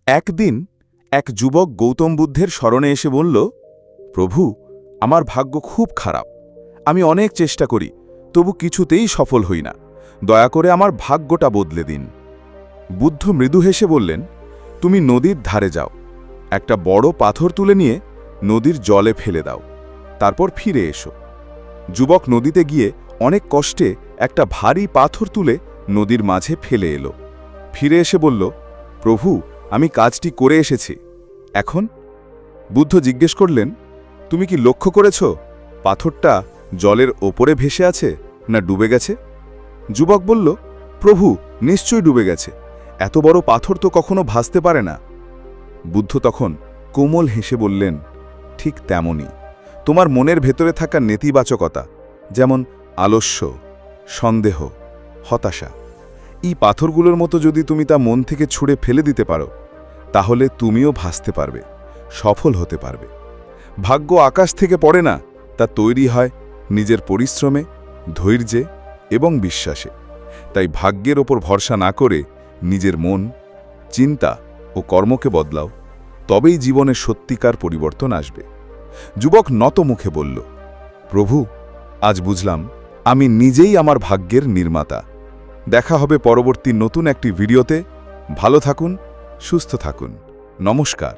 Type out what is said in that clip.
একদিন এক যুবক গৌতম বুদ্ধের শরণে এসে বলল, প্রভু, আমার ভাগ্য খুব খারাপ। আমি অনেক চেষ্টা করি, তবু কিছুতেই সফল হই না। দয়া করে আমার ভাগ্যটা বদলে দিন। বুদ্ধ মৃদু হেসে বললেন, তুমি নদীর ধারে যাও, একটা বড় পাথর তুলে নিয়ে নদীর জলে ফেলে দাও, তারপর ফিরে এসো। যুবক নদীতে গিয়ে অনেক কষ্টে একটা ভারী পাথর তুলে নদীর মাঝে ফেলে এলো। ফিরে এসে বলল, প্রভু, আমি কাজটি করে এসেছি। এখন? বুদ্ধ জিজ্ঞেস করলেন, তুমি কি লক্ষ্য করেছ পাথরটা জলের ওপরে ভেসে আছে না ডুবে গেছে? যুবক বলল, প্রভু, নিশ্চয়ই ডুবে গেছে। এত বড় পাথর তো কখনো ভাসতে পারে না। বুদ্ধ তখন কোমল হেসে বললেন, ঠিক তেমনই তোমার মনের ভেতরে থাকা নেতিবাচকতা, যেমন আলস্য, সন্দেহ, হতাশা, এই পাথরগুলোর মতো যদি তুমি তা মন থেকে ছুঁড়ে ফেলে দিতে পারো, তাহলে তুমিও ভাসতে পারবে, সফল হতে পারবে। ভাগ্য আকাশ থেকে পড়ে না, তা তৈরি হয় নিজের পরিশ্রমে, ধৈর্যে এবং বিশ্বাসে। তাই ভাগ্যের ওপর ভরসা না করে নিজের মন, চিন্তা ও কর্মকে বদলাও, তবেই জীবনে সত্যিকার পরিবর্তন আসবে। যুবক নত মুখে বলল, প্রভু, আজ বুঝলাম আমি নিজেই আমার ভাগ্যের নির্মাতা। দেখা হবে পরবর্তী নতুন একটি ভিডিওতে। ভালো থাকুন, সুস্থ থাকুন। নমস্কার।